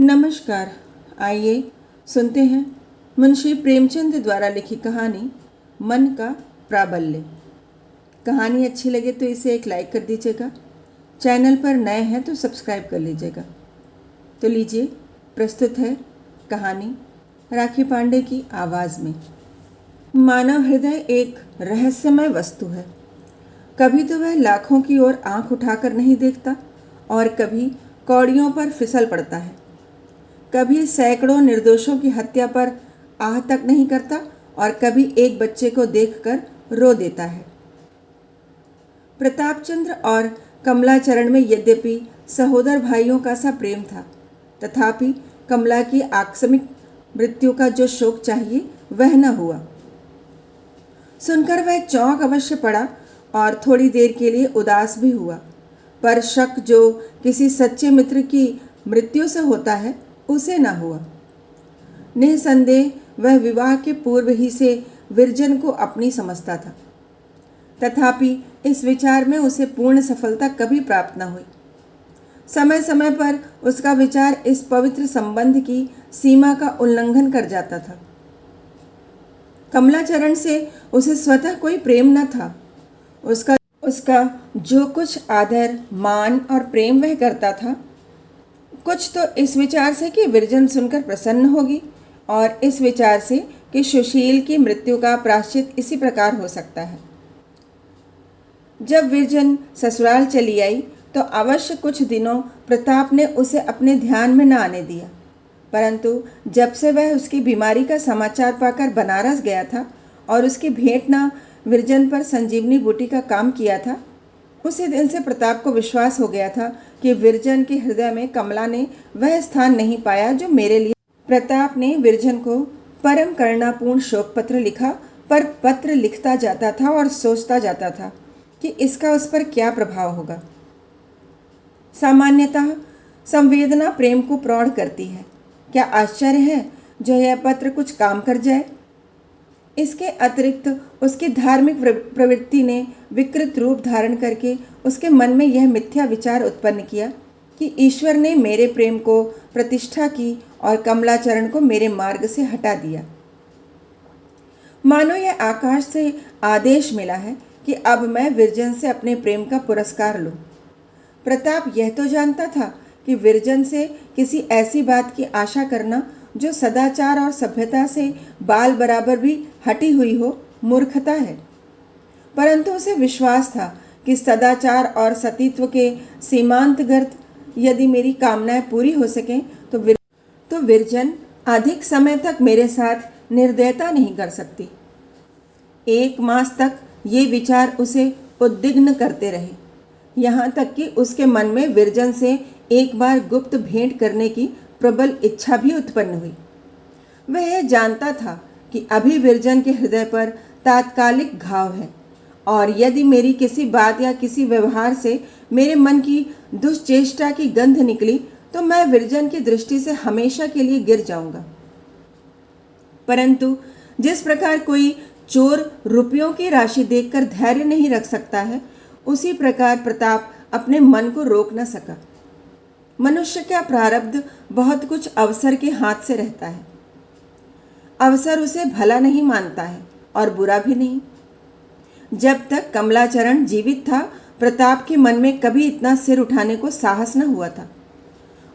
नमस्कार। आइए सुनते हैं मुंशी प्रेमचंद द्वारा लिखी कहानी मन का प्राबल्य। कहानी अच्छी लगे तो इसे एक लाइक कर दीजिएगा। चैनल पर नए हैं तो सब्सक्राइब कर लीजिएगा। तो लीजिए, प्रस्तुत है कहानी राखी पांडे की आवाज़ में। मानव हृदय एक रहस्यमय वस्तु है। कभी तो वह लाखों की ओर आंख उठाकर नहीं देखता और कभी कौड़ियों पर फिसल पड़ता है। कभी सैकड़ों निर्दोषों की हत्या पर आह तक नहीं करता और कभी एक बच्चे को देखकर रो देता है। प्रतापचंद्र और कमलाचरण में यद्यपि सहोदर भाइयों का सा प्रेम था, तथापि कमला की आकस्मिक मृत्यु का जो शोक चाहिए वह न हुआ। सुनकर वह चौंक अवश्य पड़ा और थोड़ी देर के लिए उदास भी हुआ, पर शक जो किसी सच्चे मित्र की मृत्यु से होता है उसे न हुआ। निसंदेह वह विवाह के पूर्व ही से विरजन को अपनी समझता था, तथापि इस विचार में उसे पूर्ण सफलता कभी प्राप्त न हुई। समय समय पर उसका विचार इस पवित्र संबंध की सीमा का उल्लंघन कर जाता था। कमलाचरण से उसे स्वतः कोई प्रेम न था। उसका जो कुछ आदर, मान और प्रेम वह करता था, कुछ तो इस विचार से कि विरजन सुनकर प्रसन्न होगी और इस विचार से कि सुशील की मृत्यु का प्रायश्चित इसी प्रकार हो सकता है। जब विरजन ससुराल चली आई तो अवश्य कुछ दिनों प्रताप ने उसे अपने ध्यान में न आने दिया, परंतु जब से वह उसकी बीमारी का समाचार पाकर बनारस गया था और उसकी भेंट न विरजन पर संजीवनी बूटी का काम किया था, उसी दिन से प्रताप को विश्वास हो गया था कि विरजन के हृदय में कमला ने वह स्थान नहीं पाया जो मेरे लिए। प्रताप ने विरजन को परम करुणापूर्ण शोक पत्र लिखा, पर पत्र लिखता जाता था और सोचता जाता था कि इसका उस पर क्या प्रभाव होगा। सामान्यतः संवेदना प्रेम को प्रौढ़ करती है। क्या आश्चर्य है जो यह पत्र कुछ काम कर जाए। इसके अतिरिक्त उसकी धार्मिक प्रवृत्ति ने विकृत रूप धारण करके उसके मन में यह मिथ्या विचार उत्पन्न किया कि ईश्वर ने मेरे प्रेम को प्रतिष्ठा की और कमलाचरण को मेरे मार्ग से हटा दिया। मानो यह आकाश से आदेश मिला है कि अब मैं विरजन से अपने प्रेम का पुरस्कार लूं। प्रताप यह तो जानता था कि विरजन से किसी ऐसी बात की आशा करना जो सदाचार और सभ्यता से बाल बराबर भी हटी हुई हो मूर्खता है, परंतु उसे विश्वास था कि सदाचार और सतीत्व के सीमांतगत यदि मेरी कामनाएं पूरी हो सकें तो विरजन अधिक समय तक मेरे साथ निर्दयता नहीं कर सकती। 1 मास तक ये विचार उसे उद्विग्न करते रहे, यहाँ तक कि उसके मन में विरजन से एक बार गुप्त भेंट करने की प्रबल इच्छा भी उत्पन्न हुई। वह यह जानता था कि अभी विरजन के हृदय पर तात्कालिक घाव है और यदि मेरी किसी बात या किसी व्यवहार से मेरे मन की दुश्चेष्टा की गंध निकली तो मैं विरजन की दृष्टि से हमेशा के लिए गिर जाऊंगा। परंतु जिस प्रकार कोई चोर रुपयों की राशि देखकर धैर्य नहीं रख सकता है, उसी प्रकार प्रताप अपने मन को रोक न सका। मनुष्य का प्रारब्ध बहुत कुछ अवसर के हाथ से रहता है। अवसर उसे भला नहीं मानता है और बुरा भी नहीं। जब तक कमलाचरण जीवित था, प्रताप के मन में कभी इतना सिर उठाने को साहस न हुआ था।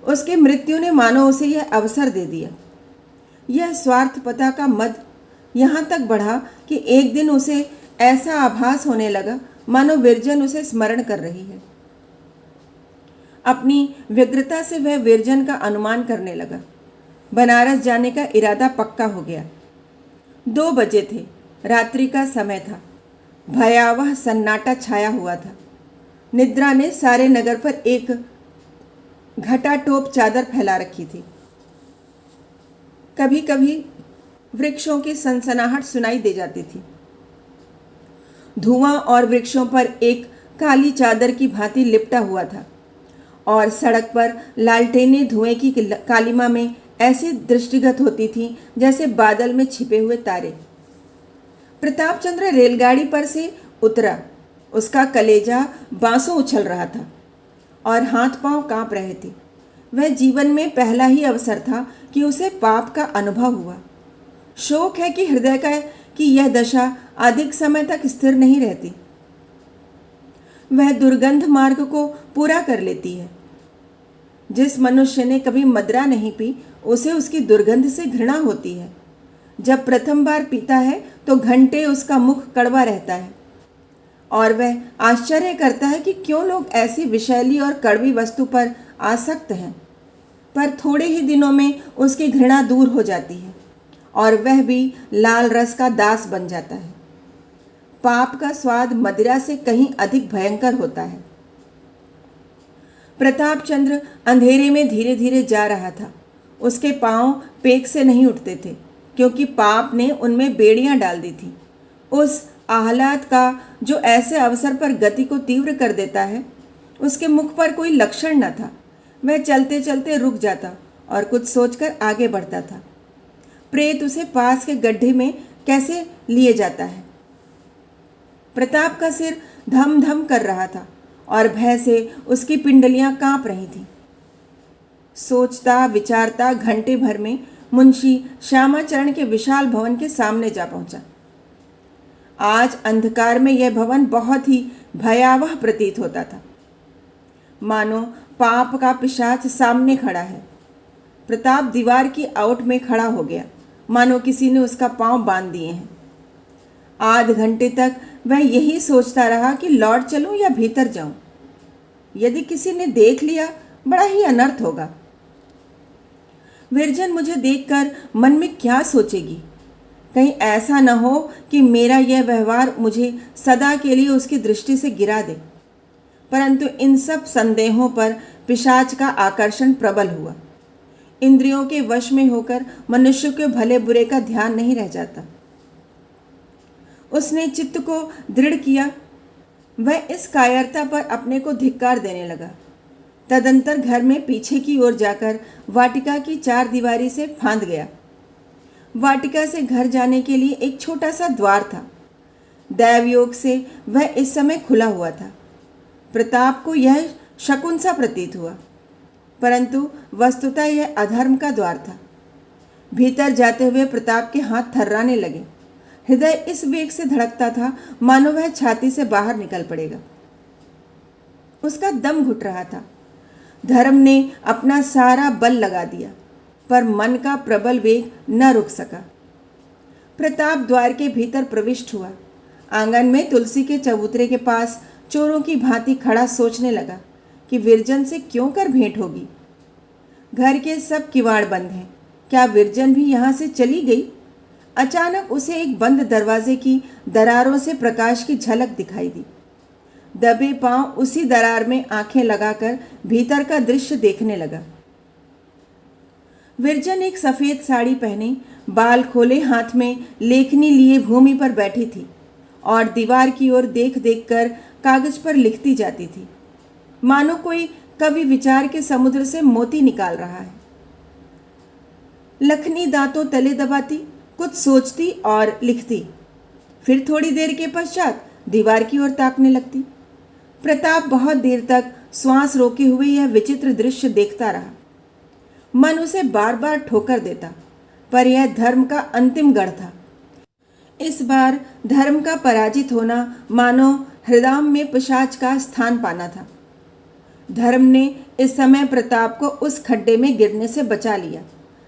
उसकी मृत्यु ने मानो उसे यह अवसर दे दिया। यह स्वार्थपरता का मद यहाँ तक बढ़ा कि एक दिन उसे ऐसा आभास होने लगा मानो विरजन उसे स्मरण कर रही है। अपनी व्यग्रता से वह विरजन का अनुमान करने लगा। बनारस जाने का इरादा पक्का हो गया। 2 बजे थे, रात्रि का समय था। भयावह सन्नाटा छाया हुआ था। निद्रा ने सारे नगर पर एक घटाटोप चादर फैला रखी थी। कभी कभी वृक्षों की सनसनाहट सुनाई दे जाती थी। धुआं और वृक्षों पर एक काली चादर की भांति लिपटा हुआ था और सड़क पर लालटेनें धुएं की कालिमा में ऐसी दृष्टिगत होती थीं जैसे बादल में छिपे हुए तारे। प्रतापचंद्र रेलगाड़ी पर से उतरा। उसका कलेजा बांसों उछल रहा था और हाथ पांव कांप रहे थे। वह जीवन में पहला ही अवसर था कि उसे पाप का अनुभव हुआ। शोक है कि हृदय का कि यह दशा अधिक समय तक स्थिर नहीं रहती। वह दुर्गंध मार्ग को पूरा कर लेती है। जिस मनुष्य ने कभी मदिरा नहीं पी, उसे उसकी दुर्गंध से घृणा होती है। जब प्रथम बार पीता है तो घंटे उसका मुख कड़वा रहता है और वह आश्चर्य करता है कि क्यों लोग ऐसी विषैली और कड़वी वस्तु पर आसक्त हैं। पर थोड़े ही दिनों में उसकी घृणा दूर हो जाती है और वह भी लाल रस का दास बन जाता है। पाप का स्वाद मदिरा से कहीं अधिक भयंकर होता है। प्रताप चंद्र अंधेरे में धीरे धीरे जा रहा था। उसके पांव पेट से नहीं उठते थे क्योंकि पाप ने उनमें बेड़ियां डाल दी थी। उस आह्लाद का जो ऐसे अवसर पर गति को तीव्र कर देता है, उसके मुख पर कोई लक्षण न था। वह चलते चलते रुक जाता और कुछ सोचकर आगे बढ़ता था। प्रेत उसे पास के गड्ढे में कैसे लिए जाता है। प्रताप का सिर धम धम कर रहा था और भय से उसकी पिंडलियां कांप रही थीं। सोचता विचारता घंटे भर में मुंशी श्यामाचरण के विशाल भवन के सामने जा पहुंचा। आज अंधकार में यह भवन बहुत ही भयावह प्रतीत होता था, मानो पाप का पिशाच सामने खड़ा है। प्रताप दीवार की आउट में खड़ा हो गया, मानो किसी ने उसका पांव बांध दिए हैं। आध घंटे तक वह यही सोचता रहा कि लौट चलूं या भीतर जाऊं। यदि किसी ने देख लिया, बड़ा ही अनर्थ होगा। विरजन मुझे देखकर मन में क्या सोचेगी? कहीं ऐसा न हो कि मेरा यह व्यवहार मुझे सदा के लिए उसकी दृष्टि से गिरा दे। परंतु इन सब संदेहों पर पिशाच का आकर्षण प्रबल हुआ। इंद्रियों के वश में होकर मनुष्य के भले बुरे का ध्यान नहीं रह जाता। उसने चित्त को दृढ़ किया। वह इस कायरता पर अपने को धिक्कार देने लगा। तदंतर घर में पीछे की ओर जाकर वाटिका की चार दीवारी से फांद गया। वाटिका से घर जाने के लिए एक छोटा सा द्वार था। दैवयोग से वह इस समय खुला हुआ था। प्रताप को यह शकुन सा प्रतीत हुआ, परंतु वस्तुतः यह अधर्म का द्वार था। भीतर जाते हुए प्रताप के हाथ थर्राने लगे। हृदय इस वेग से धड़कता था मानो वह छाती से बाहर निकल पड़ेगा। उसका दम घुट रहा था। धर्म ने अपना सारा बल लगा दिया, पर मन का प्रबल वेग न रुक सका। प्रताप द्वार के भीतर प्रविष्ट हुआ। आंगन में तुलसी के चबूतरे के पास चोरों की भांति खड़ा सोचने लगा कि विरजन से क्यों कर भेंट होगी। घर के सब किवाड़ बंद हैं। क्या विरजन भी यहाँ से चली गई? अचानक उसे एक बंद दरवाजे की दरारों से प्रकाश की झलक दिखाई दी। दबे पांव उसी दरार में आंखें लगाकर भीतर का दृश्य देखने लगा। विरजन एक सफेद साड़ी पहने, बाल खोले, हाथ में लेखनी लिए भूमि पर बैठी थी और दीवार की ओर देख देख कर कागज पर लिखती जाती थी, मानो कोई कवि विचार के समुद्र से मोती निकाल रहा है। लखनी दांतों तले दबाती, कुछ सोचती और लिखती, फिर थोड़ी देर के पश्चात दीवार की ओर ताकने लगती। प्रताप बहुत देर तक श्वास रोके हुए यह विचित्र दृश्य देखता रहा। मन उसे बार बार ठोकर देता, पर यह धर्म का अंतिम गढ़ था। इस बार धर्म का पराजित होना मानो हृदय में पिशाच का स्थान पाना था। धर्म ने इस समय प्रताप को उस खड्डे में गिरने से बचा लिया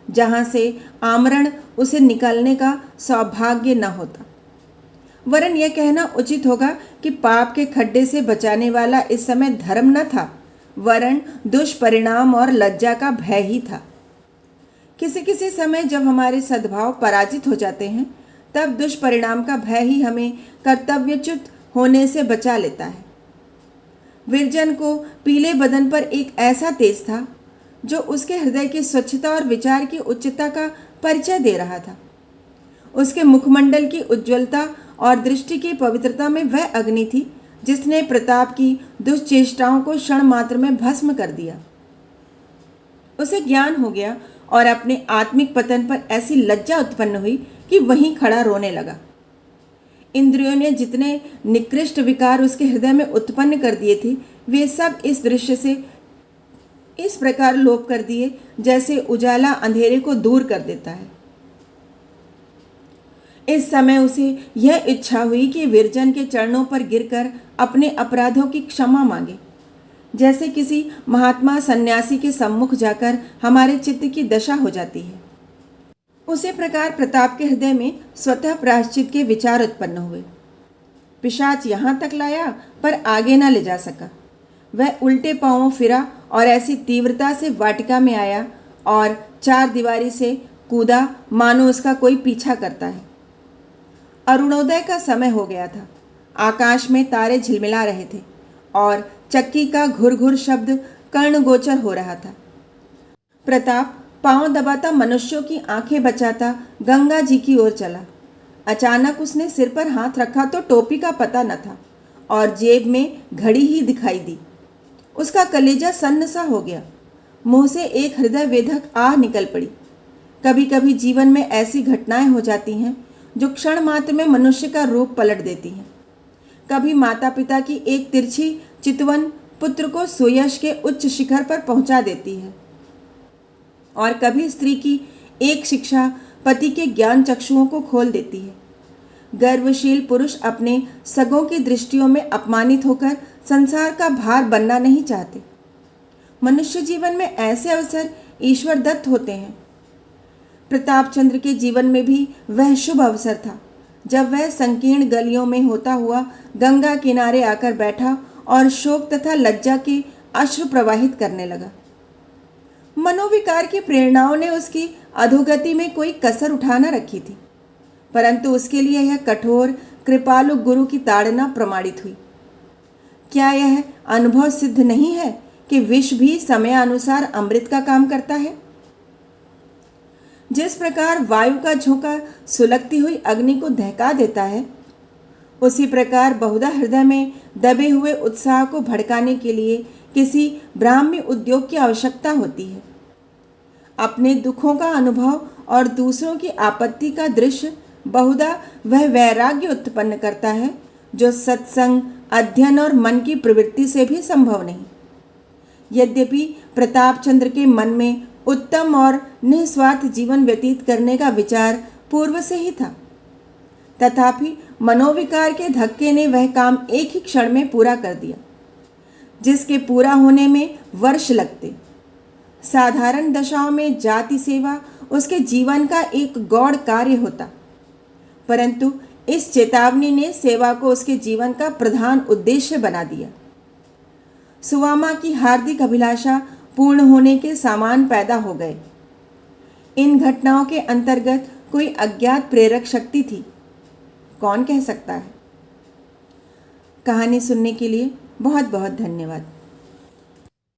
जहां से आमरण उसे निकलने का सौभाग्य न होता। वरन यह कहना उचित होगा कि पाप के खड्डे से बचाने वाला इस समय धर्म न था, वरन दुष्परिणाम और लज्जा का भय ही था। किसी किसी समय जब हमारे सद्भाव पराजित हो जाते हैं, तब दुष्परिणाम का भय ही हमें कर्तव्यच्युत होने से बचा लेता है। विरजन को पीले बदन पर एक ऐसा तेज था जो उसके हृदय की स्वच्छता और विचार की उच्चता का परिचय दे रहा था। उसके मुखमंडल की उज्ज्वलता और दृष्टि की पवित्रता में वह अग्नि थी जिसने प्रताप की दुष्चेष्टाओं को क्षण मात्र में भस्म कर दिया। उसे ज्ञान हो गया और अपने आत्मिक पतन पर ऐसी लज्जा उत्पन्न हुई कि वहीं खड़ा रोने लगा। इंद्रियों ने जितने निकृष्ट विकार उसके हृदय में उत्पन्न कर दिए थे, वे सब इस दृश्य से इस प्रकार लोप कर दिए जैसे उजाला अंधेरे को दूर कर देता है। इस समय उसे यह इच्छा हुई कि विरजन के चरणों पर गिरकर अपने अपराधों की क्षमा मांगे, जैसे किसी महात्मा सन्यासी के सम्मुख जाकर हमारे चित्त की दशा हो जाती है। उसी प्रकार प्रताप के हृदय में स्वतः प्रायश्चित के विचार उत्पन्न हुए। पिशाच यहाँ तक लाया पर आगे न ले जा सका। वह उल्टे पांवों फिरा और ऐसी तीव्रता से वाटिका में आया और चार दीवारी से कूदा मानो उसका कोई पीछा करता है। अरुणोदय का समय हो गया था। आकाश में तारे झिलमिला रहे थे और चक्की का घुर-घुर शब्द कर्णगोचर हो रहा था। प्रताप पांव दबाता मनुष्यों की आंखें बचाता गंगा जी की ओर चला। अचानक उसने सिर पर हाथ रखा तो टोपी का पता न था और जेब में घड़ी ही दिखाई दी। उसका कलेजा सन्न सा हो गया। मुंह से एक हृदय वेधक आह निकल पड़ी। कभी कभी जीवन में ऐसी घटनाएं हो जाती हैं जो क्षण मात्र में मनुष्य का रूप पलट देती हैं। कभी माता पिता की एक तिरछी चितवन पुत्र को सुयश के उच्च शिखर पर पहुंचा देती है और कभी स्त्री की एक शिक्षा पति के ज्ञान चक्षुओं को खोल देती है। गर्वशील पुरुष अपने सगों की दृष्टियों में अपमानित होकर संसार का भार बनना नहीं चाहते। मनुष्य जीवन में ऐसे अवसर ईश्वर दत्त होते हैं। प्रताप चंद्र के जीवन में भी वह शुभ अवसर था जब वह संकीर्ण गलियों में होता हुआ गंगा किनारे आकर बैठा और शोक तथा लज्जा के अश्रु प्रवाहित करने लगा। मनोविकार की प्रेरणाओं ने उसकी अधोगति में कोई कसर उठा न रखी थी, परंतु उसके लिए यह कठोर कृपालु गुरु की ताड़ना प्रमाणित हुई। क्या यह अनुभव सिद्ध नहीं है कि विष भी समयानुसार अमृत का काम करता है? जिस प्रकार वायु का झोंका सुलगती हुई अग्नि को दहका देता है, उसी प्रकार बहुधा हृदय में दबे हुए उत्साह को भड़काने के लिए किसी ब्राह्मी उद्योग की आवश्यकता होती है। अपने दुखों का अनुभव और दूसरों की आपत्ति का दृश्य बहुधा वह वैराग्य उत्पन्न करता है जो सत्संग, अध्ययन और मन की प्रवृत्ति से भी संभव नहीं। यद्यपि प्रताप चंद्र के मन में उत्तम और निस्वार्थ जीवन व्यतीत करने का विचार पूर्व से ही था, तथापि मनोविकार के धक्के ने वह काम एक ही क्षण में पूरा कर दिया, जिसके पूरा होने में वर्ष लगते। साधारण दशाओं में जाति सेवा उसके जीवन का एक गौड़ कार्य होता, परंतु इस चेतावनी ने सेवा को उसके जीवन का प्रधान उद्देश्य बना दिया। सुवामा की हार्दिक अभिलाषा पूर्ण होने के सामान पैदा हो गए। इन घटनाओं के अंतर्गत कोई अज्ञात प्रेरक शक्ति थी, कौन कह सकता है। कहानी सुनने के लिए बहुत बहुत धन्यवाद।